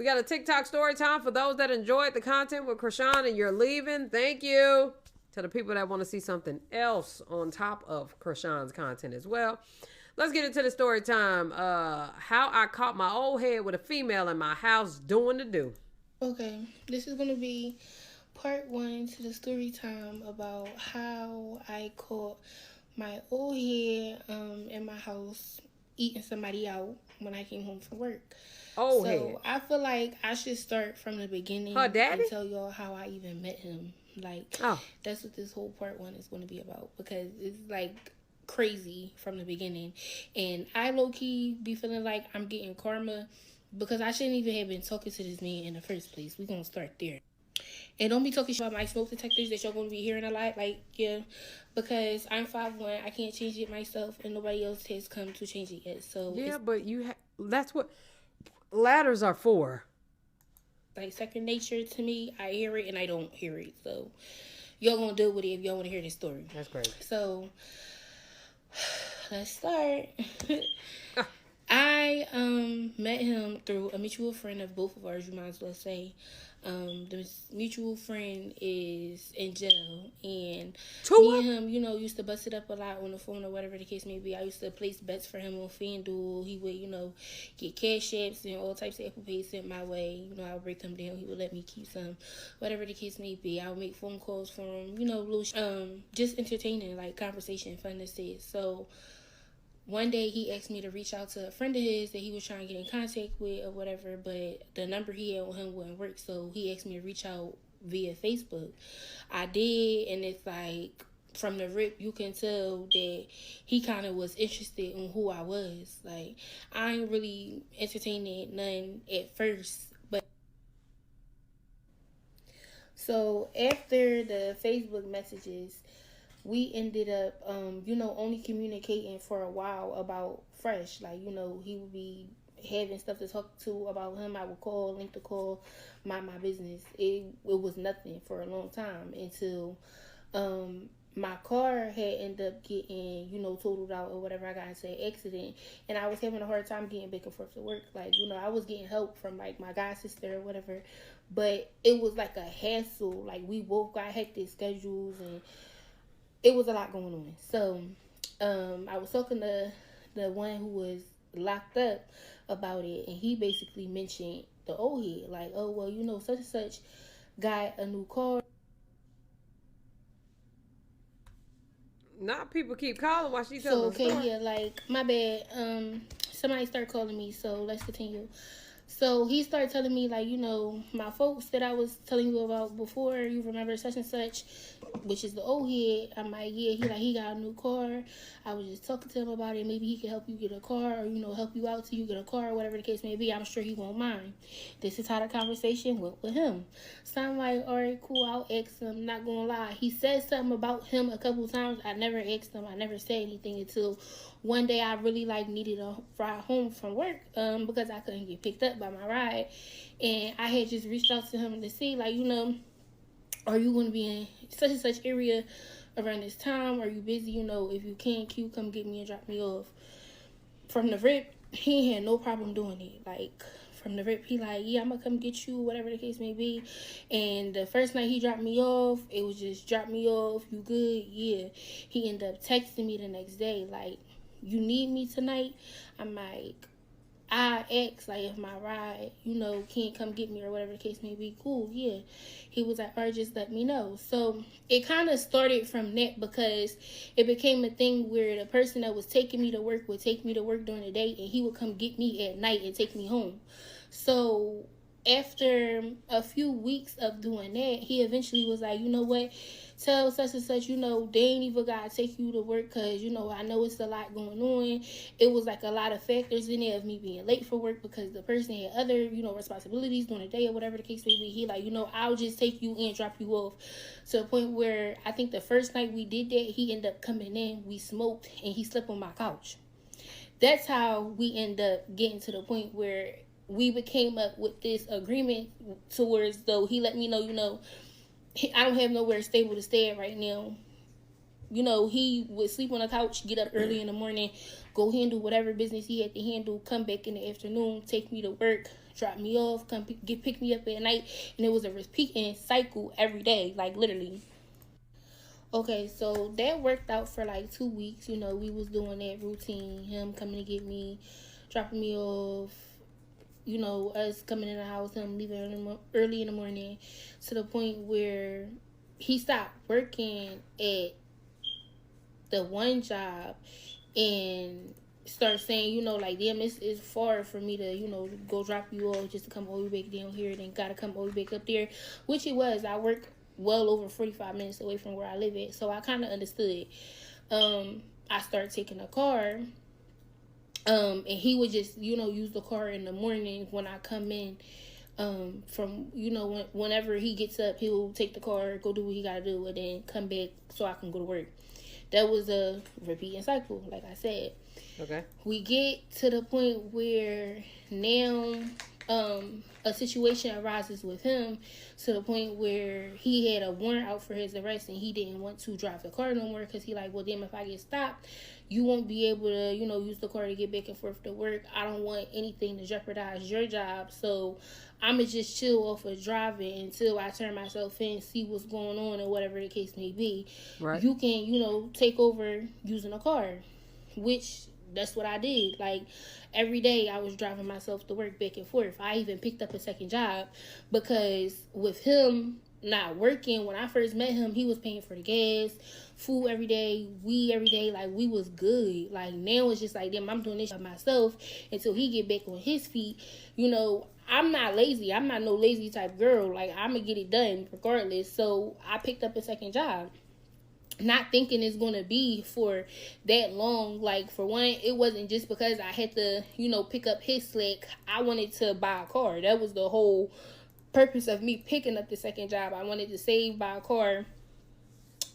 We got a TikTok story time for those that enjoyed the content with Krishan and you're leaving. Thank you. To the people that want to see something else on top of Krishan's content as well. Let's get into the story time. How I caught my old head with a female in my house doing the do. Okay, this is gonna be part one to the story time about how I caught my old head in my house eating somebody out when I came home from work. Old head. So I feel like I should start from the Her beginning daddy? and tell y'all how I even met him. Like, Oh. that's what this whole part one is going to be about, because it's like crazy from the beginning. And I low key be feeling like I'm getting karma because I shouldn't even have been talking to this man in the first place. We're going to start there. And don't be talking shit about my smoke detectors that y'all going to be hearing a lot. Like, yeah, because I'm 5'1", I can't change it myself, and nobody else has come to change it yet. So Yeah, it's but that's what ladders are for. like second nature to me. I hear it and I don't hear it. So y'all gonna deal with it if y'all want to hear this story. That's great. So let's start. I met him through a mutual friend of both of ours, you might as well say. The mutual friend is in jail, and me and him, used to bust it up a lot on the phone or whatever the case may be. I used to place bets for him on FanDuel. He would, get cash apps and all types of Apple Pay sent my way. I would break them down. He would let me keep some, whatever the case may be. I would make phone calls for him, little, just entertaining, like conversation, fun to say. So one day he asked me to reach out to a friend of his that he was trying to get in contact with or whatever, but the number he had on him wouldn't work, so he asked me to reach out via Facebook. I did, and it's like from the rip you can tell that he kind of was interested in who I was. Like, I ain't really entertaining none at first, but so after the Facebook messages, we ended up, only communicating for a while about Fresh. Like, he would be having stuff to talk to about him. I would call, link the call, mind my business. It was nothing for a long time until my car had ended up getting, totaled out or whatever. I got into an accident, and I was having a hard time getting back and forth to work. Like, I was getting help from, like, my god sister or whatever, but it was like a hassle. Like, we both got hectic schedules, and it was a lot going on. So I was talking to the one who was locked up about it, and he basically mentioned the old head. Like, oh, well, such and such got a new car. Not people keep calling while she So, telling the okay, story. yeah, like, my bad. Somebody started calling me, so let's continue. So he started telling me, like, my folks that I was telling you about before, you remember such and such, which is the old head. I'm like, yeah, he got a new car. I was just talking to him about it. Maybe he could help you get a car, or, help you out till you get a car, or whatever the case may be. I'm sure he won't mind. This is how the conversation went with him. So I'm like, all right, cool, I'll ask him. Not gonna lie. He said something about him a couple times. I never asked him. I never said anything until one day I really needed a ride home from work because I couldn't get picked up by my ride, and I had just reached out to him to see, like, are you going to be in such and such area around this time? Are you busy? If you can you come get me and drop me off? From the rip, he had no problem doing it. Like, from the rip, he like, yeah, I'm gonna come get you, whatever the case may be. And the first night he dropped me off, it was just, drop me off, you good? Yeah. He ended up texting me the next day, like, you need me tonight? I'm like, I asked, like, if my ride, can't come get me or whatever the case may be. Cool, yeah. He was like, all right, just let me know. So it kind of started from that, because it became a thing where the person that was taking me to work would take me to work during the day, and he would come get me at night and take me home. So after a few weeks of doing that, he eventually was like, you know what? Tell such and such, they ain't even got to take you to work because, I know it's a lot going on. It was like a lot of factors in there of me being late for work because the person had other, responsibilities during the day or whatever the case may be. He like, I'll just take you and drop you off, to the point where I think the first night we did that, he ended up coming in, we smoked, and he slept on my couch. That's how we end up getting to the point where we came up with this agreement towards, though he let me know, I don't have nowhere stable to stay at right now. He would sleep on the couch, get up early in the morning, go handle whatever business he had to handle, come back in the afternoon, take me to work, drop me off, come pick me up at night, and it was a repeating cycle every day, like literally. Okay, so that worked out for like 2 weeks. You know, we was doing that routine. Him coming to get me, dropping me off. You know, us coming in the house, him leaving early in the morning, to the point where he stopped working at the one job and start saying, you know, like, damn, it's far for me to, you know, go drop you off just to come all the way back down here, then gotta come all the way back up there, which it was. I work well over 45 minutes away from where I live at, so I kind of understood. I started taking a car, and he would just, you know, use the car in the morning when I come in, from, you know, whenever he gets up, he'll take the car, go do what he gotta do, and then come back so I can go to work. That was a repeating cycle, like I said. Okay. We get to the point where now a situation arises with him to the point where he had a warrant out for his arrest and he didn't want to drive the car no more because he like, well, damn, if I get stopped, you won't be able to, you know, use the car to get back and forth to work. I don't want anything to jeopardize your job, so I'ma just chill off of driving until I turn myself in, see what's going on, or whatever the case may be. Right. You can, you know, take over using a car, which that's what I did. Like, every day I was driving myself to work back and forth. I even picked up a second job because with him not working, when I first met him, he was paying for the gas, food every day, weed every day. Like, we was good. Like, now it's just like, damn, I'm doing this by myself until he get back on his feet. You know, I'm not lazy. I'm not no lazy type girl. Like, I'm gonna get it done regardless. So I picked up a second job, not thinking it's gonna be for that long. Like, for one, it wasn't just because I had to, you know, pick up his slack. I wanted to buy a car. That was the whole purpose of me picking up the second job. I wanted to save, buy a car,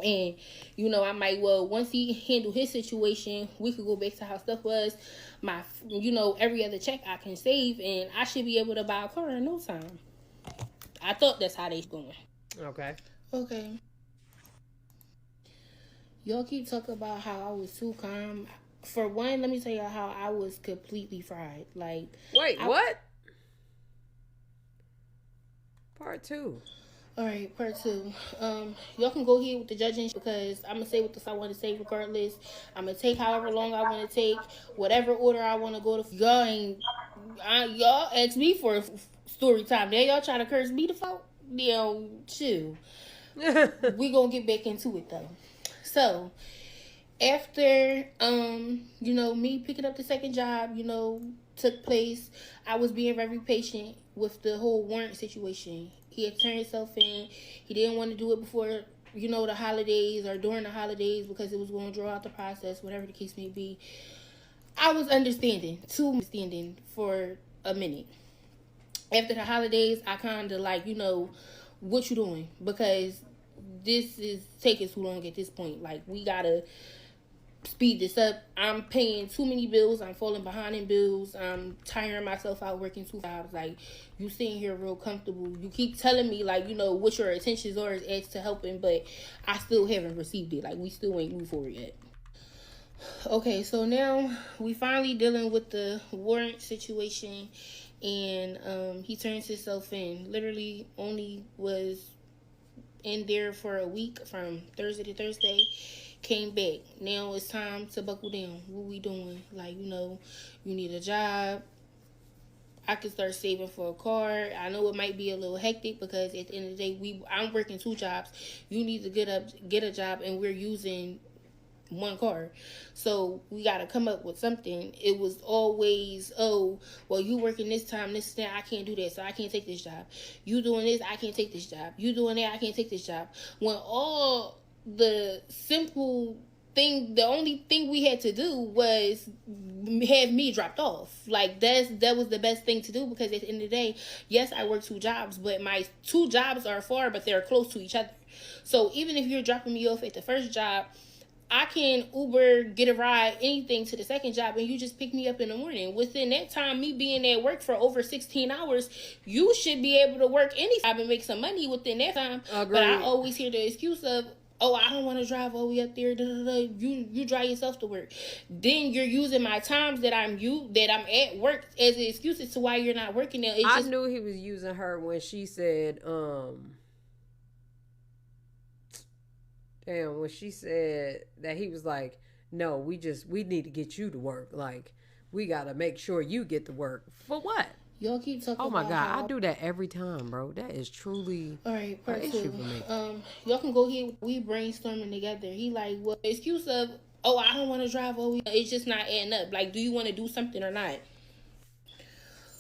and, you know, I might, well, once he handle his situation, we could go back to how stuff was. My, you know, every other check I can save, and I should be able to buy a car in no time. I thought that's how they going. Okay. Y'all keep talking about how I was too calm. For one, let me tell you how I was completely fried. Like, wait, what? Part 2. All right, part 2. Y'all can go ahead with the judging because I'm gonna say what I want to say regardless. I'm gonna take however long I want to take, whatever order I want to go to. Y'all ask me for story time. Now y'all try to curse me the fuck. You know, chill. We gonna get back into it though. So, after, you know, me picking up the second job, you know, took place, I was being very patient with the whole warrant situation. He had turned himself in. He didn't want to do it before, you know, the holidays or during the holidays because it was going to draw out the process, whatever the case may be. I was understanding for a minute. After the holidays, I kind of like, you know, what you doing? Because this is taking too long at this point. Like, we gotta speed this up. I'm paying too many bills. I'm falling behind in bills. I'm tiring myself out working 2 jobs. Like, you sitting here real comfortable. You keep telling me, like, you know, what your intentions are as to helping, but I still haven't received it. Like, we still ain't moved forward yet. Okay, so now we finally dealing with the warrant situation, and he turns himself in. Literally only was in there for a week from Thursday to Thursday. Came back. Now it's time to buckle down. What we doing? Like, you know, you need a job. I can start saving for a car. I know it might be a little hectic because at the end of the day, I'm working 2 jobs. You need to get a job, and we're using 1 car. So we got to come up with something. It was always, oh, well, you working this time, this time, I can't do that, so I can't take this job. You doing this, I can't take this job. You doing that, I can't take this job. When all the simple thing, the only thing we had to do was have me dropped off. Like, that was the best thing to do because at the end of the day, yes, I work 2 jobs, but my 2 jobs are far, but they're close to each other. So even if you're dropping me off at the first job, I can Uber, get a ride, anything to the second job, and you just pick me up in the morning. Within that time, me being at work for over 16 hours, you should be able to work any job and make some money within that time. Agreed. But I always hear the excuse of, oh, I don't want to drive all the way up there. Da, da, da. You drive yourself to work. Then you're using my times that I'm at work as an excuse as to why you're not working there. I knew he was using her when she said, when she said that he was like, no, we need to get you to work. Like, we gotta make sure you get to work. For what? Y'all keep talking about Oh my God, I do that every time, bro. That is truly alright, part an two. issue for me. Y'all can go here. We brainstorming together. He like, well, excuse of, oh, I don't want to drive over. It's just not adding up. Like, do you want to do something or not?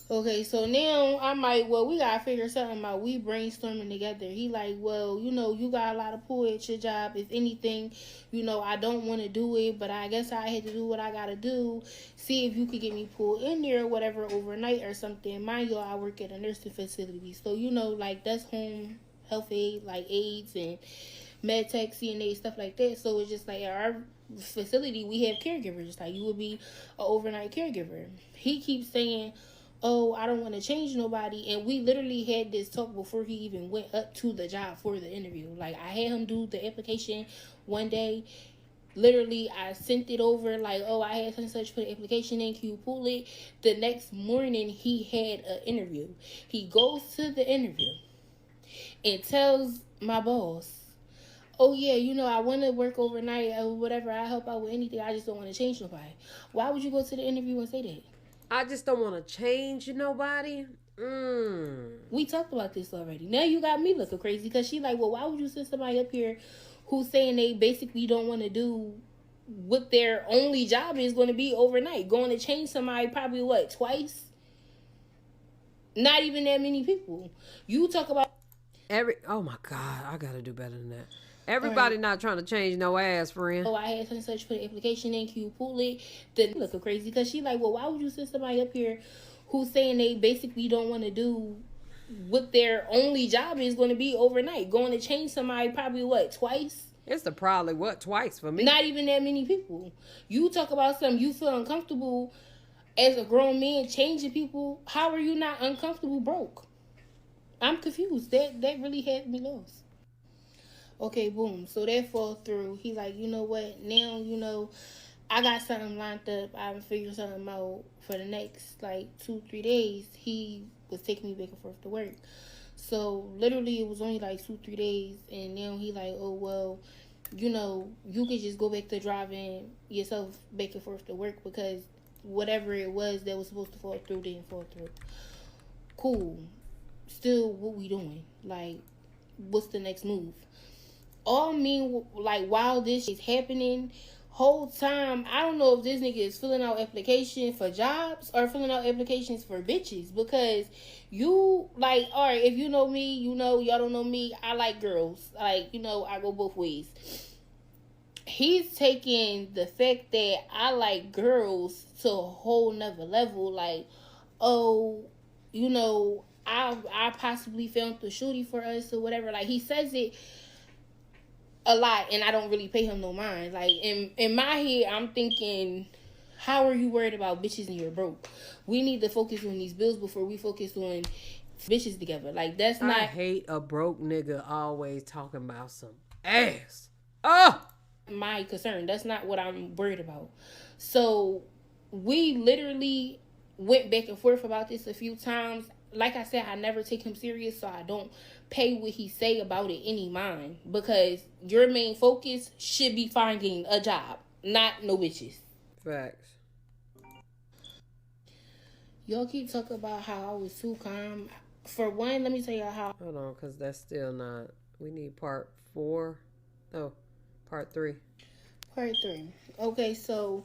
Okay, so now I'm like, well, we gotta figure something out. We brainstorming together. He like, well, you got a lot of pull at your job. If anything, I don't want to do it, but I guess I had to do what I gotta do. See if you could get me pulled in there or whatever overnight or something. Mind you, I work at a nursing facility, so like that's home health aid, like AIDS and med tech, CNA, stuff like that. So it's just like at our facility, we have caregivers. Like you would be an overnight caregiver. He keeps saying, oh, I don't want to change nobody. And we literally had this talk before he even went up to the job for the interview. Like, I had him do the application one day. Literally, I sent it over, like, oh, I had such and such put the application in, can you pull it? The next morning, he had an interview. He goes to the interview and tells my boss, oh, yeah, I want to work overnight or whatever. I help out with anything. I just don't want to change nobody. Why would you go to the interview and say that? I just don't want to change nobody. We talked about this already. Now you got me looking crazy because she like, well, why would you send somebody up here who's saying they basically don't want to do what their only job is going to be overnight? Going to change somebody probably twice? Not even that many people. You talk about oh my God, I gotta do better than that. Everybody not trying to change no ass, friend. Oh, I had such and such put an application in, can you pull it? Then looking crazy because she like, well, why would you send somebody up here who's saying they basically don't want to do what their only job is going to be overnight? Going to change somebody probably twice? It's probably twice for me. Not even that many people. You talk about something you feel uncomfortable as a grown man changing people. How are you not uncomfortable broke? I'm confused. That really had me lost. Okay, boom. So that fall through. He like, you know what? Now, I got something lined up. I'm figuring something out for the next 2-3 days. He was taking me back and forth to work. So literally it was only 2-3 days. And now he like, oh, well, you could just go back to driving yourself back and forth to work because whatever it was that was supposed to fall through didn't fall through. Cool. Still, what we doing? Like, what's the next move? All mean, while this is happening, whole time, I don't know if this nigga is filling out applications for jobs or filling out applications for bitches. Because all right, if you know me, y'all don't know me, I like girls. I go both ways. He's taking the fact that I like girls to a whole nother level. Like, oh, I possibly found the shooty for us or whatever. Like, he says it a lot, and I don't really pay him no mind. Like, in my head, I'm thinking, how are you worried about bitches and you're broke? We need to focus on these bills before we focus on bitches together. Like, that's not... I hate a broke nigga always talking about some ass. Oh! My concern. That's not what I'm worried about. So, we literally went back and forth about this a few times. Like I said, I never take him serious, so I don't pay what he say about it any mind. Because your main focus should be finding a job, not no bitches. Facts. Y'all keep talking about how I was too calm. For one, let me tell y'all how. Hold on, because that's still not... We need part 4. No, part 3. Part 3. Okay, so...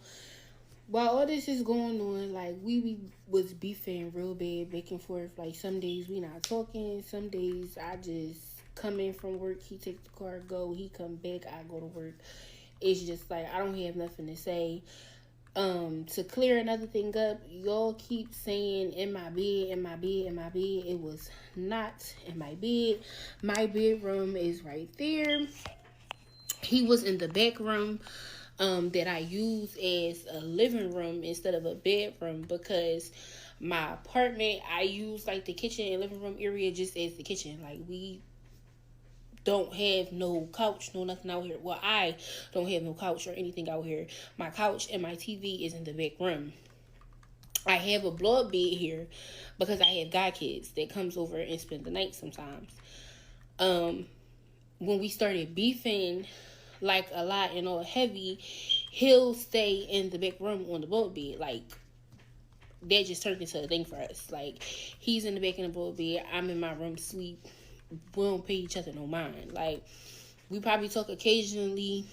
while all this is going on, we was beefing real bad, back and forth. Some days we not talking. Some days I just come in from work. He take the car, go. He come back. I go to work. It's just I don't have nothing to say. To clear another thing up, y'all keep saying in my bed, in my bed, in my bed. It was not in my bed. My bedroom is right there. He was in the back room. That I use as a living room instead of a bedroom because my apartment, I use the kitchen and living room area just as the kitchen. We don't have no couch, no nothing out here. Well, I don't have no couch or anything out here. My couch and my TV is in the back room. I have a blow up bed here because I have guy kids that comes over and spend the night sometimes. When we started beefing like a lot and all heavy, he'll stay in the back room on the blow up bed. Like, that just turned into a thing for us. Like, he's in the back in the blow up bed, I'm in my room sleep. We don't pay each other no mind. Like, we probably talk occasionally.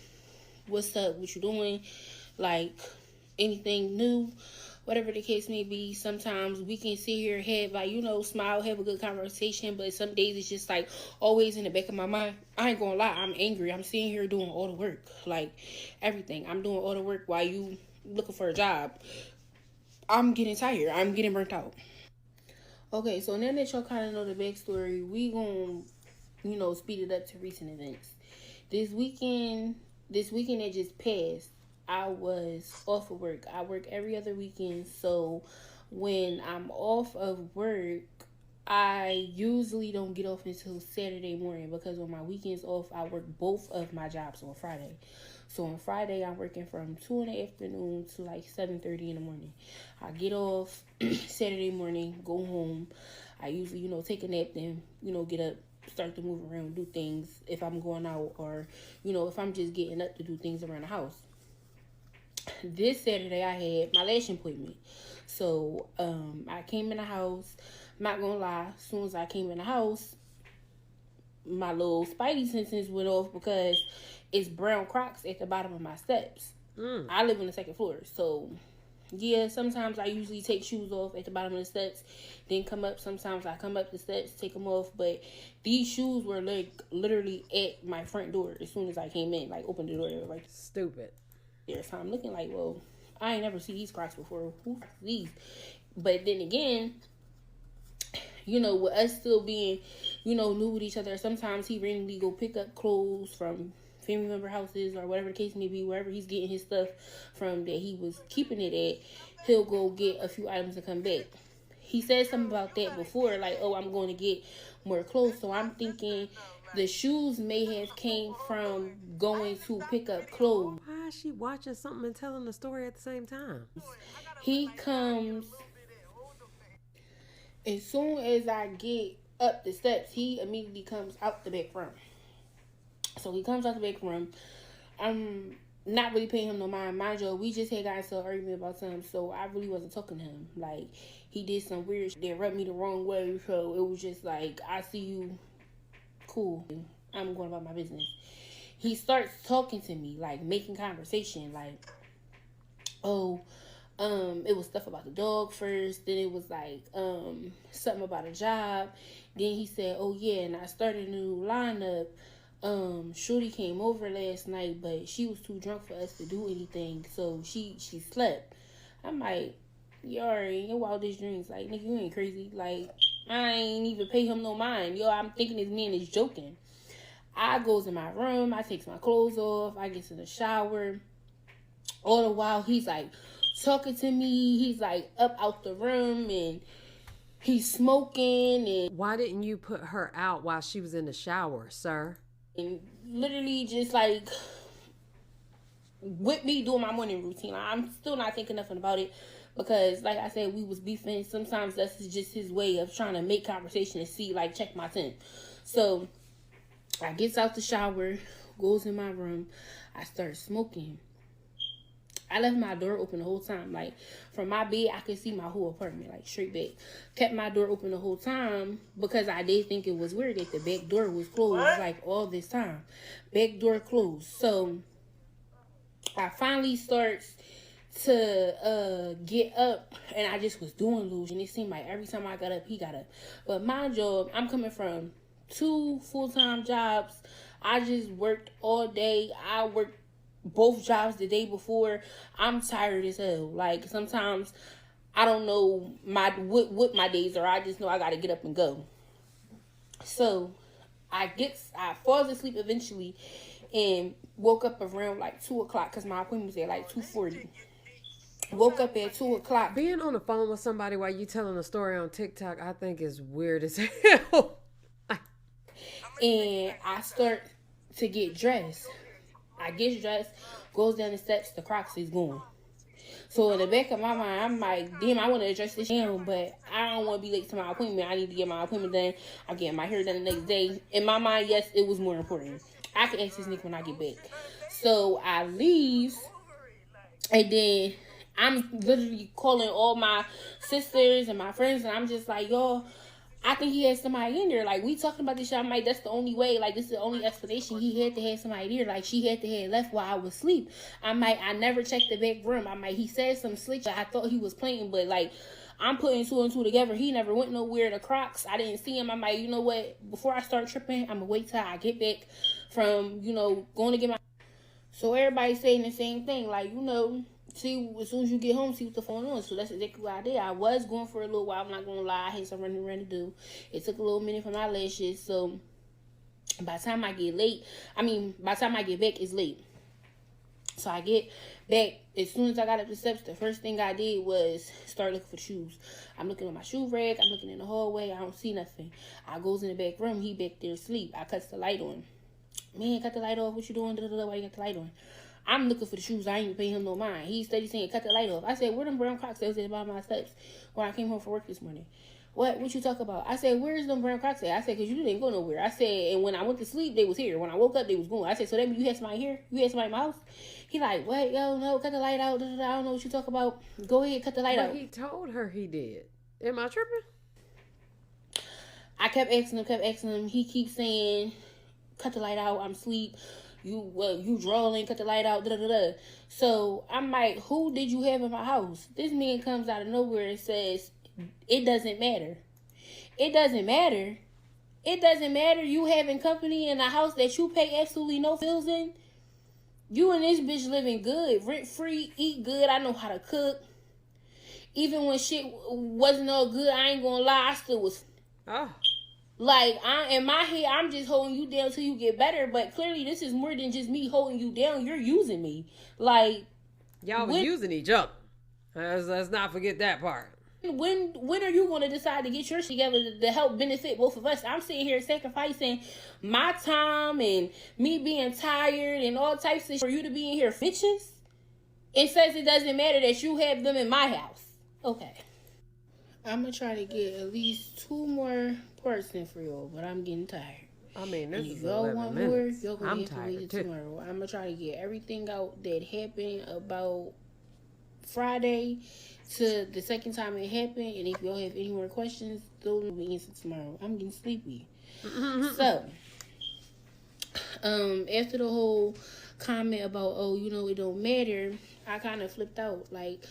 What's up? What you doing? Like, anything new? Whatever the case may be. Sometimes we can sit here, have, like, you know, smile, have a good conversation. But some days it's just, like, always in the back of my mind. I ain't gonna lie, I'm angry. I'm sitting here doing all the work. Like, everything. I'm doing all the work while you looking for a job. I'm getting tired. I'm getting burnt out. Okay, so now that y'all kind of know the backstory, we gonna, you know, speed it up to recent events. This weekend that just passed, I was off of work. I work every other weekend, so when I'm off of work, I usually don't get off until Saturday morning because on my weekends off, I work both of my jobs on Friday. So on Friday, I'm working from 2 in the afternoon to like 7:30 in the morning. I get off Saturday morning, go home. I usually, you know, take a nap, then, you know, get up, start to move around, do things if I'm going out or, you know, if I'm just getting up to do things around the house. This Saturday, I had my lashing appointment. So, I came in the house. I'm not gonna lie, as soon as I came in the house, my little spidey senses went off because it's brown Crocs at the bottom of my steps. I live on the second floor, so yeah, sometimes I usually take shoes off at the bottom of the steps, then come up. Sometimes I come up the steps, take them off, but these shoes were like literally at my front door as soon as I came in, like opened the door, they were like Stupid. there. So I'm looking like, well, I ain't never seen these Crocs before. Who these? But then again, you know, with us still being, you know, new with each other, sometimes he randomly go pick up clothes from family member houses or whatever the case may be, wherever he's getting his stuff from that he was keeping it at, he'll go get a few items and come back. He said something about that before, like, oh, I'm going to get more clothes. So I'm thinking the shoes may have came from going to pick up clothes. Why is she watching something and telling the story at the same time? He comes, as soon as I get up the steps, he immediately comes out the back room. So he comes out the back room. I'm not really paying him no mind. Mind you, we just had gotten into an argument about something, so I really wasn't talking to him. Like, he did some weird shit that rubbed me the wrong way, so it was just like, I see you, cool. I'm going about my business. He starts talking to me, like, making conversation, like, oh, it was stuff about the dog first, then it was like, something about a job. Then he said, oh yeah, and I started a new lineup. Shorty came over last night, but she was too drunk for us to do anything, so she slept. I'm like, you already your wildest dreams, like, nigga, you ain't crazy. Like, I ain't even pay him no mind. Yo, I'm thinking this man is joking. I goes in my room, I takes my clothes off, I get in the shower. All the while he's like talking to me, he's like up out the room and he's smoking. And why didn't you put her out while she was in the shower, sir? And literally just like with me doing my morning routine. I'm still not thinking nothing about it because, like I said, we was beefing. Sometimes that's just his way of trying to make conversation and see, like, check my temp. So I gets out the shower, goes in my room, I start smoking. I left my door open the whole time. Like, from my bed, I could see my whole apartment, like, straight back. Kept my door open the whole time because I did think it was weird that the back door was closed, like, all this time. Back door closed. So, I finally starts to get up, and I just was doing loose. And it seemed like every time I got up, he got up. But my job, I'm coming from 2 full-time jobs. I just worked all day. I worked both jobs the day before. I'm tired as hell. Like, sometimes I don't know what my days are. I just know I gotta get up and go. So I falls asleep eventually and woke up around like 2 o'clock because my appointment was at like 2:40. Woke up at 2 o'clock. Being on the phone with somebody while you telling a story on TikTok, I think is weird as hell. And I start to get dressed. I get dressed, goes down the steps, the Crocs is gone. So in the back of my mind, I'm like, damn, I want to address this now, but I don't want to be late to my appointment. I need to get my appointment done. I'm getting my hair done the next day. In my mind, yes, it was more important. I can ask this nigga when I get back. So I leave, and then I'm literally calling all my sisters and my friends, and I'm just like, yo, I think he had somebody in there. Like, we talking about this shit. I'm like, that's the only way. Like, this is the only explanation. He had to have somebody there. Like, she had to have left while I was asleep. I'm like, I never checked the back room. I'm like, he said some slick shit. I thought he was playing, but, like, I'm putting two and two together. He never went nowhere. The Crocs, I didn't see him. I'm like, you know what? Before I start tripping, I'm going to wait till I get back from, going to get my... So everybody's saying the same thing. Like, see, as soon as you get home, see what the phone on. So that's exactly what I did. I was going for a little while. I'm not going to lie. I had something running to do. It took a little minute for my lashes. So by the time I get back, it's late. So I get back. As soon as I got up the steps, the first thing I did was start looking for shoes. I'm looking on my shoe rack. I'm looking in the hallway. I don't see nothing. I goes in the back room. He back there asleep. I cuts the light on. Man, cut the light off. What you doing? Why you got the light on? I'm looking for the shoes. I ain't paying him no mind. He steady saying, cut the light off. I said, where them brown Crocs that was at the bottom of my steps when I came home from work this morning? What you talk about? I said, where's them brown Crocs at? I said, because you didn't go nowhere. I said, and when I went to sleep, they was here. When I woke up, they was gone. I said, so that means you had somebody here? You had somebody in my house? He like, what? Yo, no, cut the light out. I don't know what you talk about. Go ahead, cut the light out. But he told her he did. Am I tripping? I kept asking him. He keeps saying, cut the light out. I'm asleep. You drawing, cut the light out, So I'm like, who did you have in my house? This man comes out of nowhere and says, it doesn't matter. It doesn't matter. It doesn't matter you having company in a house that you pay absolutely no bills in. You and this bitch living good, rent free, eat good. I know how to cook. Even when shit wasn't all good, I ain't gonna lie, I still was. Oh. Like, in my head, I'm just holding you down till you get better. But clearly, this is more than just me holding you down. You're using me. Like, y'all was using each other. Let's not forget that part. When are you going to decide to get your shit together to help benefit both of us? I'm sitting here sacrificing my time and me being tired and all types of shit for you to be in here bitches. It says it doesn't matter that you have them in my house. Okay. I'm going to try to get at least 2 more parts in for y'all, but I'm getting tired. I mean, this if is y'all 11 want minutes. more, y'all going to have to wait too. tomorrow. I'm going to try to get everything out that happened about Friday to the second time it happened. And if y'all have any more questions, those will be answered tomorrow. I'm getting sleepy. So, after the whole comment about, it don't matter, I kind of flipped out. Like,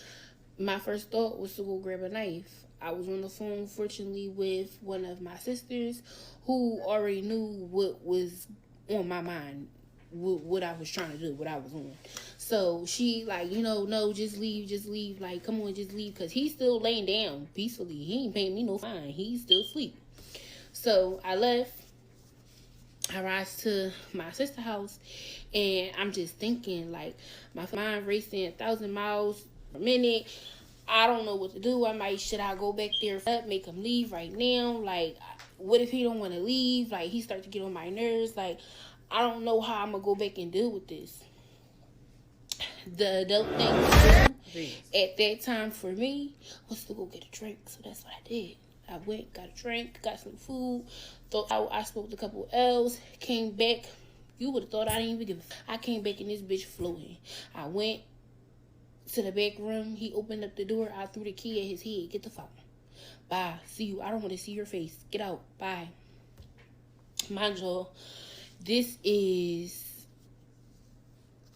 my first thought was to go grab a knife. I was on the phone, fortunately, with one of my sisters who already knew what was on my mind, what I was trying to do, what I was on. So she like, no, just leave. Like, come on, just leave. Because he's still laying down peacefully. He ain't paying me no fine. He's still asleep. So I left. I rise to my sister's house. And I'm just thinking, like, my mind racing 1,000 miles per minute. I don't know what to do. Should I go back there, make him leave right now? Like, what if he don't want to leave? Like, he starts to get on my nerves. Like, I don't know how I'm going to go back and deal with this. The adult thing to do at that time for me was to go get a drink. So that's what I did. I went, got a drink, got some food. Thought I smoked a couple L's, came back. You would have thought I didn't even give a fuck. I came back in this bitch floating. I went to the back room. He opened up the door. I threw the key at his head. Get the phone. Bye. See you. I don't want to see your face. Get out. Bye. Mind y'all, this is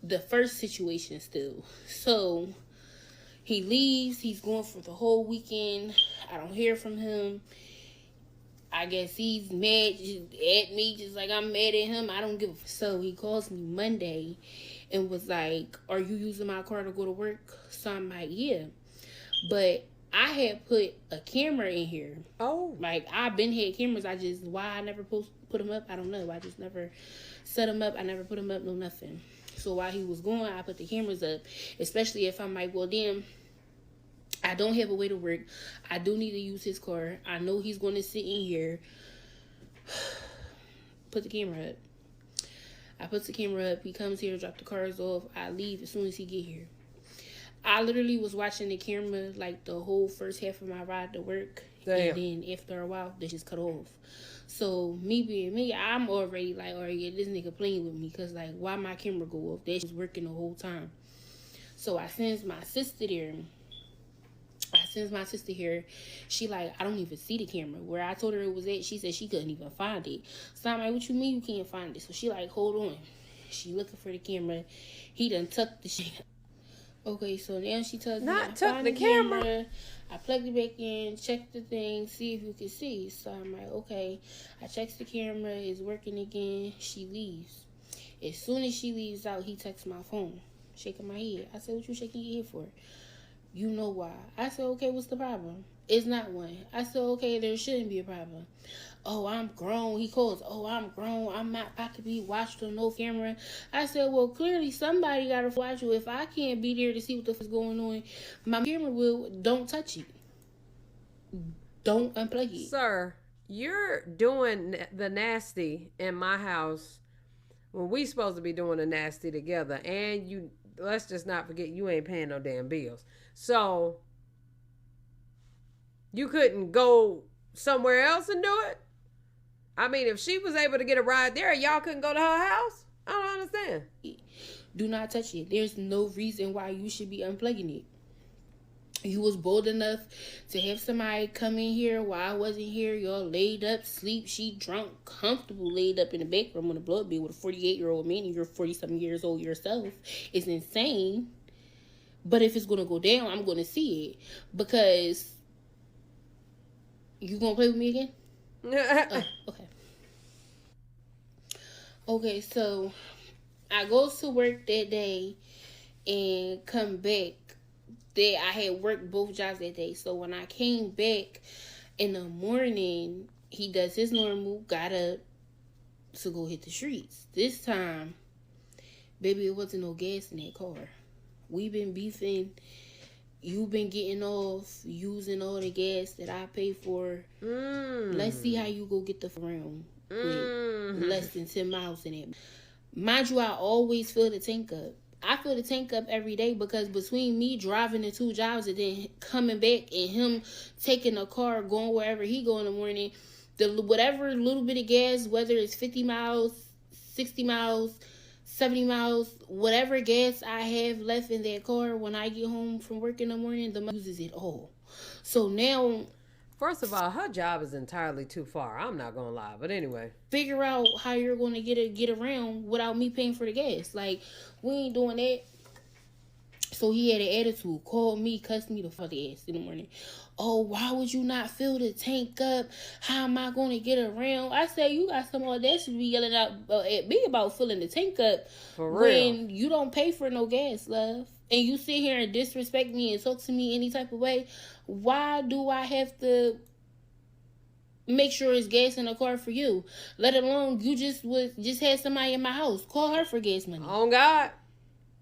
the first situation still. So he leaves. He's going for the whole weekend. I don't hear from him. I guess he's mad at me just like I'm mad at him. I don't give a fuck. So he calls me Monday and was like, are you using my car to go to work? So I'm like, yeah. But I had put a camera in here. Oh. Like, I've been had cameras. Why I never put them up, I don't know. I just never set them up. I never put them up, no nothing. So while he was going, I put the cameras up. Especially if I'm like, well, damn, I don't have a way to work. I do need to use his car. I know he's going to sit in here. put the camera up. I put the camera up. He comes here, drop the cars off. I leave as soon as he get here. I literally was watching the camera like the whole first half of my ride to work. Damn. And then after a while, they just cut off. So me being me, I'm already like, all right, yeah, this nigga playing with me. Because like, why my camera go off? That was working the whole time. So I sends my sister there. Here. She like, I don't even see the camera. Where I told her it was at, she said she couldn't even find it. So I'm like, what you mean you can't find it? So she like, hold on. She looking for the camera. He done tucked the shit. Okay, so now she tells me not tuck the camera. I plugged it back in, check the thing, see if you can see. So I'm like, okay. I checks the camera, it's working again. She leaves. As soon as she leaves out, he texts my phone, shaking my head. I said, what you shaking your head for? You know why. I said, okay, what's the problem? It's not one. I said, okay, there shouldn't be a problem. Oh, I'm grown. He calls, oh, I'm grown. I'm not about to be watched on no camera. I said, well, clearly somebody got to watch you. If I can't be there to see what the fuck is going on, my camera will, don't touch it. Don't unplug it. Sir, you're doing the nasty in my house when we supposed to be doing the nasty together. And you, let's just not forget, you ain't paying no damn bills. So, you couldn't go somewhere else and do it? I mean, if she was able to get a ride there, y'all couldn't go to her house? I don't understand. Do not touch it. There's no reason why you should be unplugging it. You was bold enough to have somebody come in here while I wasn't here. Y'all laid up, sleep, she drunk, comfortable, laid up in the back room on the blood bed with a 48-year-old man and you're 40-something years old yourself. It's insane. But if it's going to go down, I'm going to see it. Because you going to play with me again? Okay. Okay, so I go to work that day and come back. I had worked both jobs that day. So when I came back in the morning, he does his normal, got up to go hit the streets. This time, baby, it wasn't no gas in that car. We've been beefing. You've been getting off using all the gas that I pay for. Let's see how you go get the round with less than 10 miles in it. Mind you, I always fill the tank up. I fill the tank up every day because between me driving the 2 jobs and then coming back and him taking a car, going wherever he go in the morning, the whatever little bit of gas, whether it's 50 miles, 60 miles, 70 miles, whatever gas I have left in that car when I get home from work in the morning, the uses it all. So now, first of all, her job is entirely too far. I'm not gonna lie, but anyway, figure out how you're gonna get around without me paying for the gas. Like, we ain't doing that. So he had an attitude, called me, cussed me the fuck ass in the morning. Oh, why would you not fill the tank up? How am I going to get around? I said, you got some audacity to be yelling out at me about filling the tank up for real, when you don't pay for no gas, love. And you sit here and disrespect me and talk to me any type of way. Why do I have to make sure it's gas in the car for you? Let alone you just had somebody in my house. Call her for gas money. Oh, God.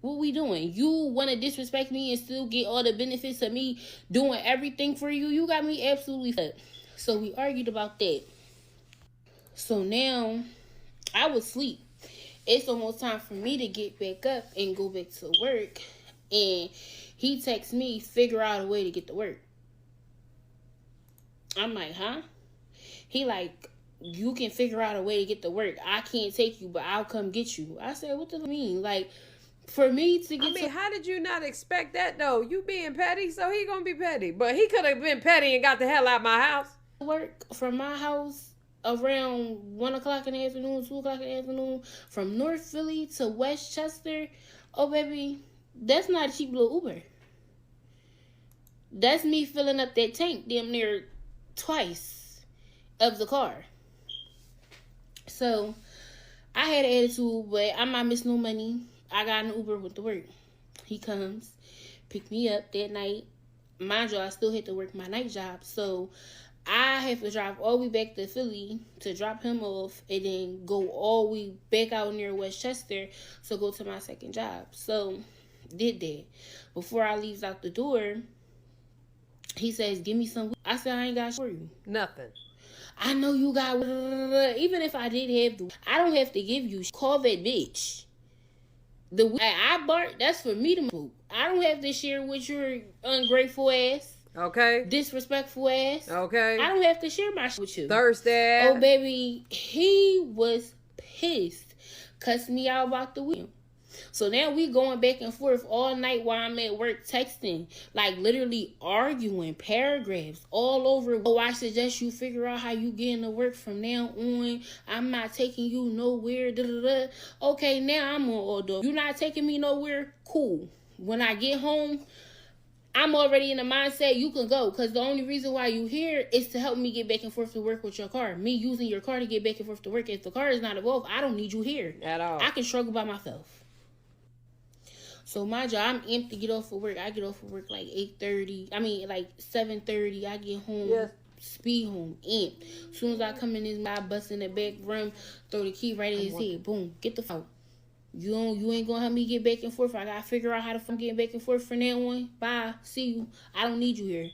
What we doing? You want to disrespect me and still get all the benefits of me doing everything for you? You got me absolutely fucked. So we argued about that. So now I was asleep. It's almost time for me to get back up and go back to work. And he texts me, figure out a way to get to work. I'm like, huh? He like, you can figure out a way to get to work. I can't take you, but I'll come get you. I said, what does it mean? Like, for me to get how did you not expect that, though? You being petty, so he gonna be petty. But he could have been petty and got the hell out of my house. Work from my house around 1 o'clock in the afternoon, 2 o'clock in the afternoon, from North Philly to Westchester. Oh, baby, that's not a cheap little Uber. That's me filling up that tank damn near twice of the car. So, I had an attitude, but I'm not missing no money. I got an Uber with the work. He comes, pick me up that night. Mind you, I still had to work my night job. So I have to drive all the way back to Philly to drop him off and then go all the way back out near Westchester to go to my second job. So did that. Before I leaves out the door, he says, give me some. I said, I ain't got for you. Nothing. I know you got, even if I did have to, I don't have to give you, call that bitch. The way I bark, that's for me to move. I don't have to share with your ungrateful ass. Okay. Disrespectful ass. Okay. I don't have to share my shit with you. Thirsty. Oh, baby, he was pissed. Cussed me out about the weekend. So now we going back and forth all night while I'm at work texting. Like literally arguing paragraphs all over. Oh, I suggest you figure out how you get into work from now on. I'm not taking you nowhere. Da, da, da. Okay, now I'm on order. You're not taking me nowhere? Cool. When I get home, I'm already in the mindset you can go, because the only reason why you here is to help me get back and forth to work with your car. Me using your car to get back and forth to work. If the car is not involved, I don't need you here at all. I can struggle by myself. So my job, I'm amped to get off of work. I get off of work like 8:30. I mean like 7:30. I get home. Yes. Speed home, amped. As soon as I come in this, I bust in the back room, throw the key right in his head. Boom, get the phone. You ain't gonna help me get back and forth. I gotta figure out how to get back and forth from now on. Bye. See you. I don't need you here.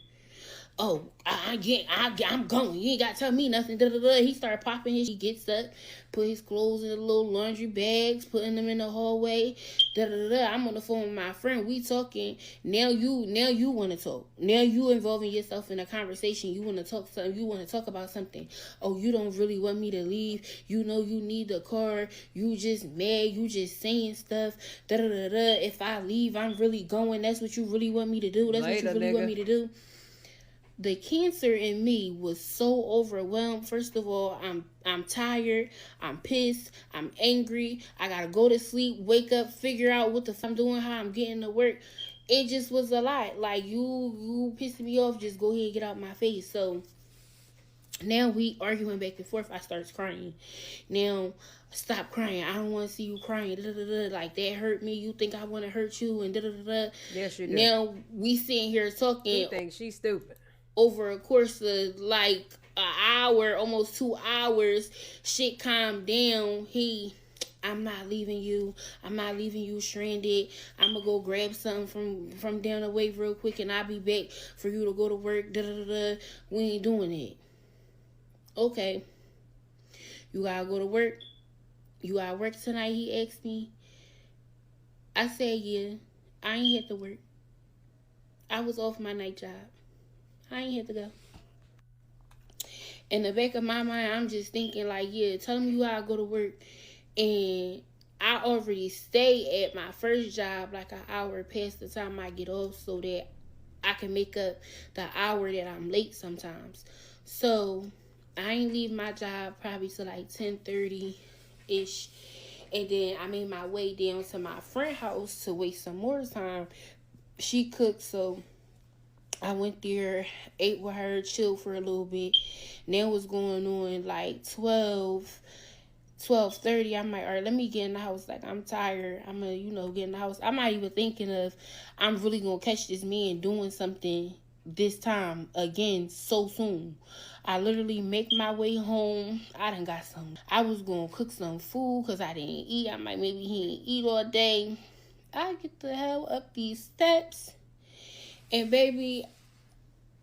Oh, I'm going. You ain't gotta tell me nothing. Da, da, da. He started popping his. He gets up, put his clothes in the little laundry bags, putting them in the hallway. Da, da, da, da. I'm on the phone with my friend. We talking. Now you want to talk. Now you involving yourself in a conversation. You want to talk something. You want to talk about something. Oh, you don't really want me to leave. You know you need the car. You just mad. You just saying stuff. Da, da, da, da. If I leave, I'm really going. That's what you really want me to do. That's Later, what you really want me to do. The cancer in me was so overwhelmed. First of all, I'm tired. I'm pissed. I'm angry. I gotta go to sleep, wake up, figure out what the fuck I'm doing, how I'm getting to work. It just was a lot. Like, you pissing me off. Just go ahead and get out my face. So now we arguing back and forth. I starts crying. Now, stop crying. I don't want to see you crying. Da, da, da. Like, that hurt me. You think I want to hurt you? And da, da, da, da. Yes, you do. Now we sitting here talking. You think she's stupid. Over a course of like an hour, almost 2 hours, shit calmed down. I'm not leaving you. I'm not leaving you stranded. I'm gonna go grab something from down the way real quick, and I'll be back for you to go to work. Da, da, da, da. We ain't doing it. Okay. You gotta go to work. You gotta work tonight, he asked me. I said, yeah. I ain't had to work. I was off my night job. I ain't had to go. In the back of my mind, I'm just thinking like, yeah, tell him you gotta go to work. And I already stay at my first job like an hour past the time I get off, so that I can make up the hour that I'm late sometimes. So I ain't leave my job probably till like 10:30-ish. And then I made my way down to my friend's house to waste some more time. She cooked, so I went there, ate with her, chilled for a little bit. Now what's going on, like 12:30, I'm like, all right, let me get in the house. Like, I'm tired. I'm going to, get in the house. I'm not even thinking of, I'm really going to catch this man doing something this time again so soon. I literally make my way home. I done got some. I was going to cook some food because I didn't eat. I'm like, maybe he didn't eat all day. I get the hell up these steps. And baby,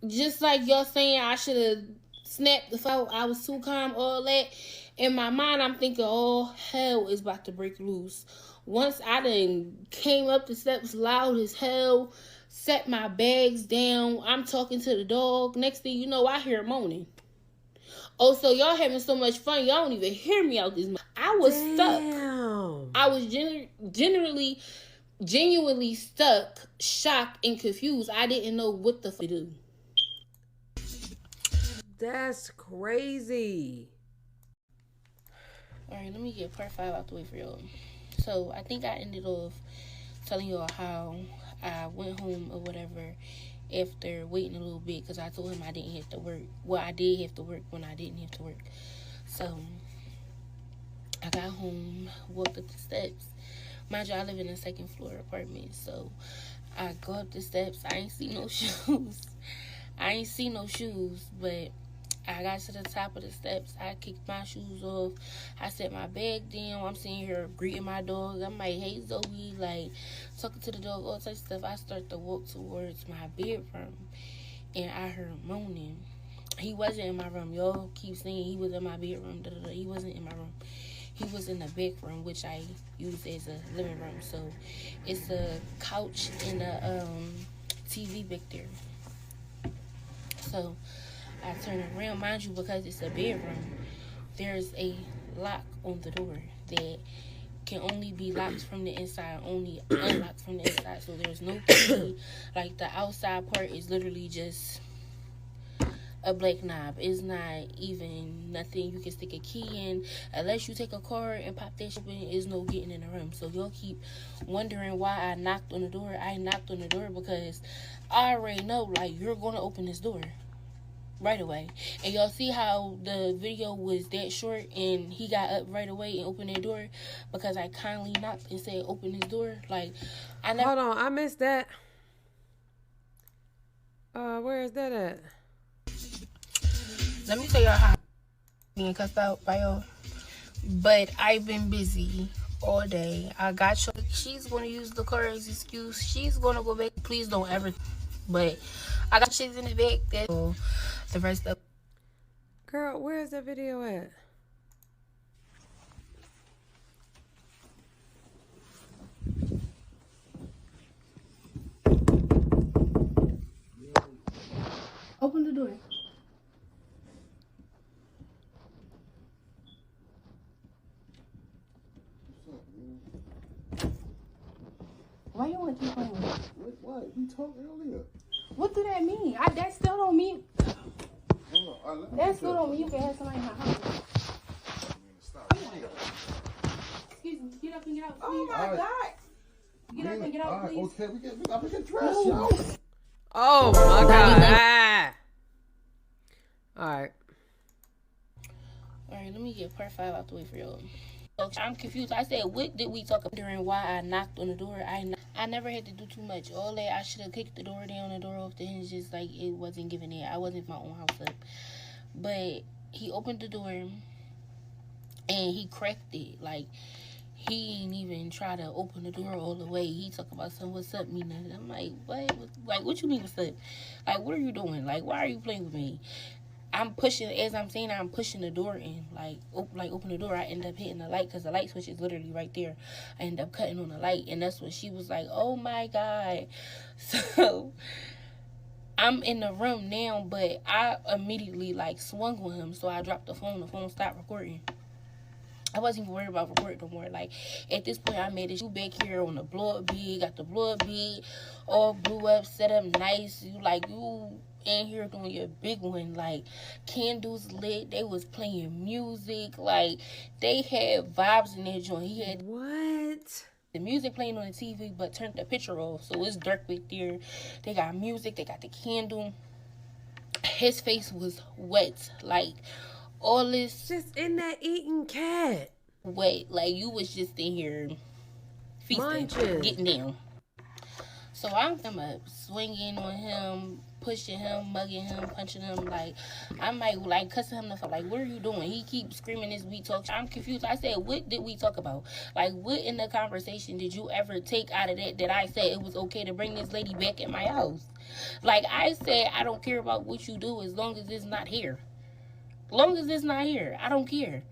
just like y'all saying I should have snapped the phone, I was too calm, all that. In my mind, I'm thinking, oh, hell is about to break loose. Once I done came up the steps loud as hell, set my bags down, I'm talking to the dog. Next thing you know, I hear moaning. Oh, so y'all having so much fun, y'all don't even hear me out this. I was stuck. I was genuinely stuck, shocked, and confused. I didn't know what the fuck to do. That's crazy. Alright, let me get part 5 out the way for y'all. So, I think I ended off telling y'all how I went home or whatever after waiting a little bit because I told him I didn't have to work. Well, I did have to work when I didn't have to work. So, I got home, walked up the steps. Mind you, I live in a second floor apartment, so I go up the steps. I ain't see no shoes. But I got to the top of the steps. I kicked my shoes off. I set my bag down. I'm sitting here greeting my dog. I'm like, hey, Zoe, like, talking to the dog, all types of stuff. I start to walk towards my bedroom, and I heard moaning. He wasn't in my room. Y'all keep saying he was in my bedroom. He wasn't in my room. He was in the big room, which I use as a living room. So it's a couch and a TV back there. So I turn around, mind you, because it's a bedroom. There's a lock on the door that can only be locked from the inside, only unlocked from the inside. So there's no key. Like the outside part is literally just a black knob. It's not even nothing you can stick a key in. Unless you take a card and pop that shit open, there's no getting in the room. So y'all keep wondering why I knocked on the door. I knocked on the door because I already know, like, you're going to open this door right away. And y'all see how the video was that short and he got up right away and opened that door because I kindly knocked and said open this door. Like, I never... Hold on, I missed that. Where is that at? Let me tell y'all how I'm being cussed out by y'all. But I've been busy all day. I got you. She's going to use the car as excuse. She's going to go back. Please don't ever. But I got shit in the back. That's the rest of... Girl, where is that video at? Open the door. Why you want to keep playing? What? We talked earlier. What do that mean? That still don't mean... Hold on. That still don't mean you can have somebody in my house. Stop. Excuse me. Get up and get out, please. Oh my God. Get up and get out, please. Okay, we gotta get dressed, yo. Oh my God. Alright, let me get part 5 out the way for y'all. I'm confused. I said, what did we talk about during why I knocked on the door? I never had to do too much. All that, I should have kicked the door down, the door off the hinges. Like, it wasn't giving it. I wasn't my own house up. But he opened the door and he cracked it. Like, he ain't even try to open the door all the way. He talk about something, what's up, Mina? I'm like, what? Like, what you mean, what's up? Like, what are you doing? Like, why are you playing with me? I'm pushing, as I'm saying, I'm pushing the door in. Like open the door. I end up hitting the light because the light switch is literally right there. I end up cutting on the light. And that's when she was like, oh my God. So I'm in the room now, but I immediately, like, swung on him. So I dropped the phone. The phone stopped recording. I wasn't even worried about recording no more. Like, at this point, I made it. You back here on the blow-up bead. Got the blow-up bead all blew up, set up nice. You in here doing your big one. Like, candles lit. They was playing music. Like, they had vibes in their joint. He had... What? The music playing on the TV, but turned the picture off. So it's dark back there. They got music. They got the candle. His face was wet. Like... all this Just in that eating cat. wet, like you was just in here feasting, getting down. So I'm up, swinging on him, pushing him, mugging him, punching him. Like, I'm like cussing him the fuck. Like, what are you doing? He keeps screaming this we talk. I'm confused. I said, what did we talk about? Like, what in the conversation did you ever take out of that I said it was okay to bring this lady back in my house? Like, I said, I don't care about what you do as long as it's not here. Long as it's not here, I don't care.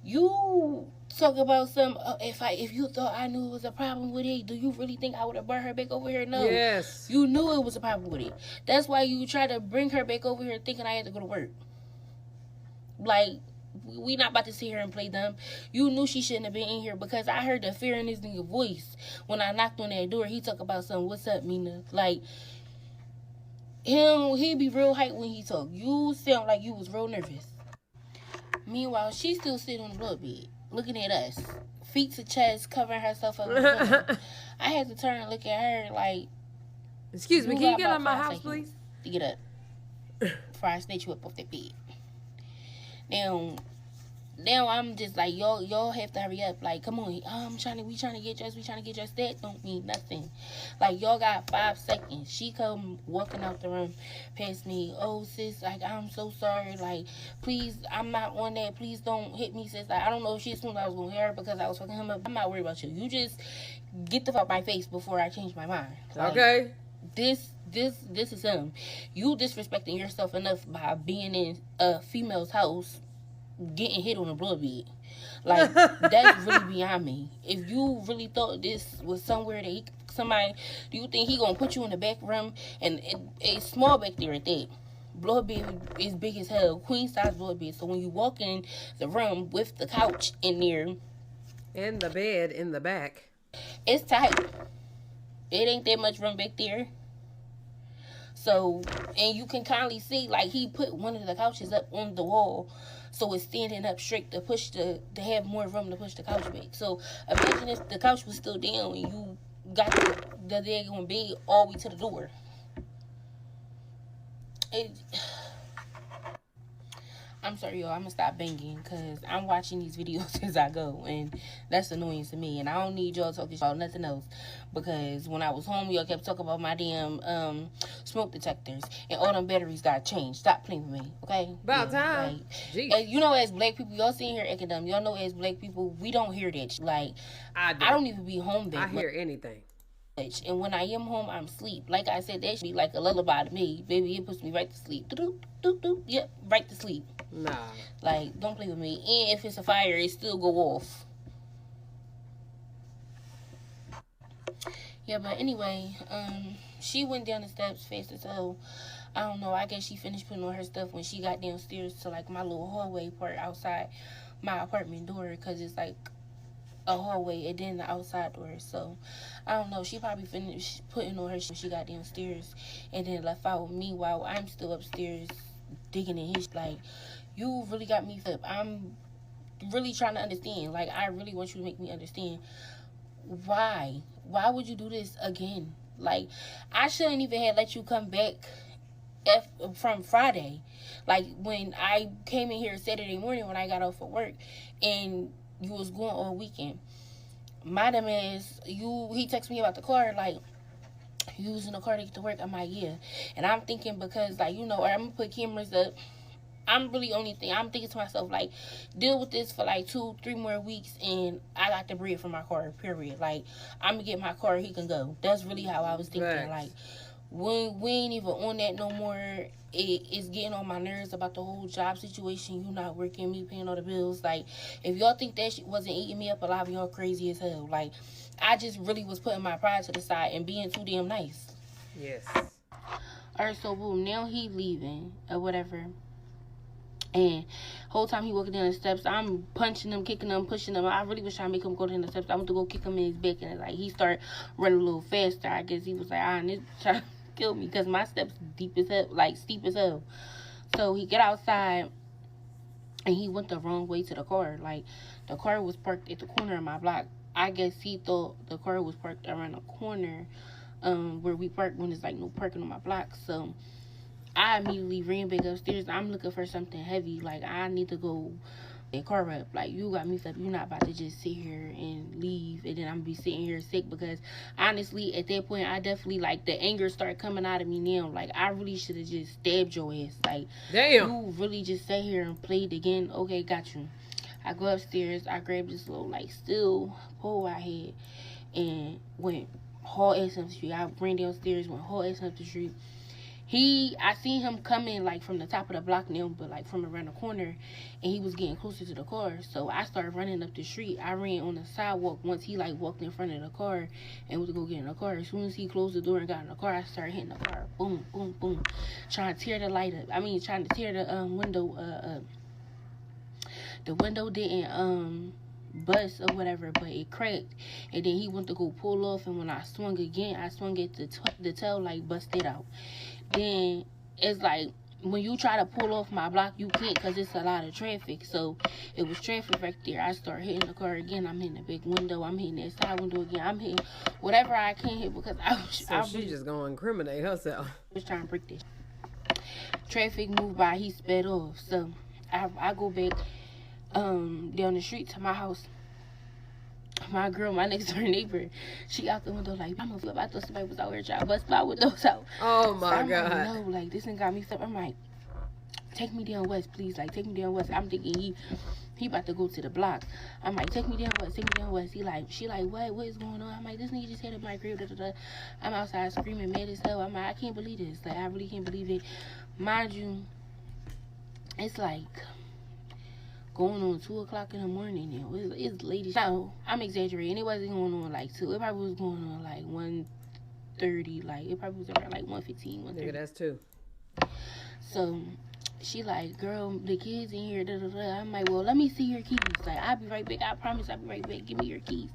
You talk about some, if you thought I knew it was a problem with it, do you really think I would have brought her back over here? No. Yes. You knew it was a problem with it. That's why you tried to bring her back over here thinking I had to go to work. Like, we not about to sit here and play dumb. You knew she shouldn't have been in here because I heard the fear in this nigga voice. When I knocked on that door, he talk about something, what's up, Mina? Like, he be real hype when he talk. You sound like you was real nervous. Meanwhile, she still sitting on the blood bed, looking at us. Feet to chest, covering herself up. I had to turn and look at her like... Excuse me, can you get out of my house, please? To get up. Before I snatch you up off that bed. Now I'm just like, y'all have to hurry up. Like, come on, we trying to get dressed. That don't mean nothing. Like, y'all got 5 seconds. She come walking out the room past me. Oh, sis, like, I'm so sorry. Like, please, I'm not on that. Please don't hit me, sis. Like, I don't know if she assumed I was gonna hit her because I was fucking him up. I'm not worried about you. You just get the fuck out my face before I change my mind. Like, okay. This this is him. You disrespecting yourself enough by being in a female's house, getting hit on a blood bed. Like, that's really beyond me. If you really thought this was somewhere that somebody, do you think he gonna put you in the back room, and it's small back there at that? Blood bed is big as hell, queen size blood bed. So when you walk in the room with the couch in there, and the bed in the back, it's tight. It ain't that much room back there. So, and you can kindly see, like, he put one of the couches up on the wall, so it's standing up straight to have more room to push the couch back. So imagine if the couch was still down and you got the daggone bed all the way to the door. I'm sorry, y'all. I'm gonna stop banging because I'm watching these videos as I go, and that's annoying to me. And I don't need y'all talking about nothing else, because when I was home, y'all kept talking about my damn smoke detectors, and all them batteries got changed. Stop playing with me, okay? About time. Like, you know, as black people, y'all sitting here acting dumb. Y'all know, as black people, we don't hear that. Like, I don't even be home that I hear anything. And when I am home, I'm asleep. Like I said, that should be like a lullaby to me. Baby, it puts me right to sleep. Yep, right to sleep. Nah. Like, don't play with me. And if it's a fire, it still go off. Yeah, but anyway, she went down the steps fast as hell. I don't know, I guess she finished putting on her stuff when she got downstairs to, like, my little hallway part outside my apartment door, because it's like a hallway and then the outside door. So I don't know, she probably finished putting on her shit when she got downstairs and then left out. Meanwhile, I'm still upstairs digging in his. Like, you really got me flipped. I'm really trying to understand. Like, I really want you to make me understand why would you do this again? Like, I shouldn't even have let you come back from Friday. Like, when I came in here Saturday morning when I got off of work and you was going all weekend. My dumb ass, he texted me about the car, like, you was in the car to get to work. I'm like, yeah. And I'm thinking, because, like, you know, I'm going to put cameras up. I'm thinking to myself, like, deal with this for, like, 2-3 more weeks, and I got the bread for my car, period. Like, I'm going to get my car, he can go. That's really how I was thinking. Right. Like, we ain't even on that no more. It's getting on my nerves about the whole job situation. You not working, me paying all the bills. Like, if y'all think that shit wasn't eating me up alive, y'all crazy as hell. Like, I just really was putting my pride to the side and being too damn nice. Yes. Alright, so boom, now he leaving or whatever. And whole time he walking down the steps, I'm punching him, kicking him, pushing him. I really was trying to make him go down the steps. I went to go kick him in his back, and like, he started running a little faster. I guess he was like, this trying to kill me, because my steps deep as hell, like steep as hell. So he get outside and he went the wrong way to the car. Like, the car was parked at the corner of my block. I guess he thought the car was parked around the corner where we park when there's like no parking on my block. So I immediately ran back upstairs. I'm looking for something heavy. Like, I need to go a car up. Like, you got me up. You're not about to just sit here and leave, and then I'm gonna be sitting here sick. Because honestly, at that point, I definitely, like, the anger started coming out of me now. Like, I really should have just stabbed your ass. Like, damn, you really just sat here and played again. Okay, got you. I go upstairs. I grab this little, like, steel pole I had and went haul ass up the street. I ran downstairs, went haul ass up the street. I seen him coming, like, from the top of the block now, but, like, from around the corner, and he was getting closer to the car. So I started running up the street. I ran on the sidewalk once he, like, walked in front of the car and went to go get in the car. As soon as he closed the door and got in the car, I started hitting the car. Boom, boom, boom. Trying to tear the light up. Trying to tear the window up. The window didn't bust or whatever, but it cracked. And then he went to go pull off, and when I swung again, I swung at the tail light, busted out. Then it's like, when you try to pull off my block, you can't, because it's a lot of traffic. So it was traffic right there. I start hitting the car again. I'm hitting the big window. I'm hitting that side window again. I'm hitting whatever I can hit, because she's just gonna incriminate herself. I was trying to break this. Traffic moved by. He sped off. So I go back down the street to my house. My girl, my next door neighbor, she out the window like, I thought somebody was out here trying to bust my windows out. Oh my so God. Like, no, like, this thing got me stuck. I'm like, take me down west, please. Like, take me down west. I'm thinking He about to go to the block. I'm like, take me down west, take me down west. She like, what is going on? I'm like, this nigga just hit up my crib, da, da, da. I'm outside screaming, mad as hell. I'm like, I can't believe this. Like, I really can't believe it. Mind you, it's like going on 2 o'clock in the morning now. It's late. No, I'm exaggerating. It wasn't going on like 2. It probably was going on like 1:30. Like, it probably was around like 1:15, 1:30. Nigga, that's 2. So she like, girl, the kids in here, da da da. I'm like, well, let me see your keys. Like, I'll be right back. I promise I'll be right back. Give me your keys.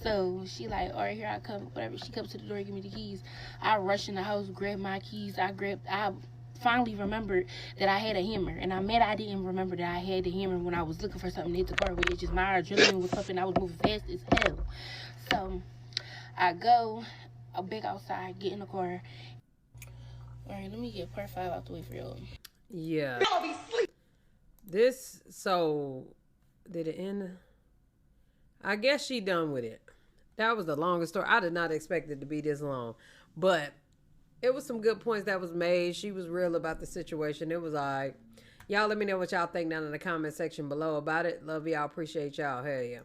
So she like, all right, here I come. Whatever. She comes to the door, give me the keys. I rush in the house, grab my keys. I finally remembered that I had a hammer, and I'm mad I didn't remember that I had the hammer when I was looking for something to hit the car with. It's just my adrenaline was pumping. I was moving fast as hell. So I go, I back outside, get in the car. All right, let me get part 5 out the way for y'all. Yeah. Did it end? I guess she done with it. That was the longest story. I did not expect it to be this long. But it was some good points that was made. She was real about the situation. It was all right. Y'all let me know what y'all think down in the comment section below about it. Love y'all. Appreciate y'all. Hell yeah.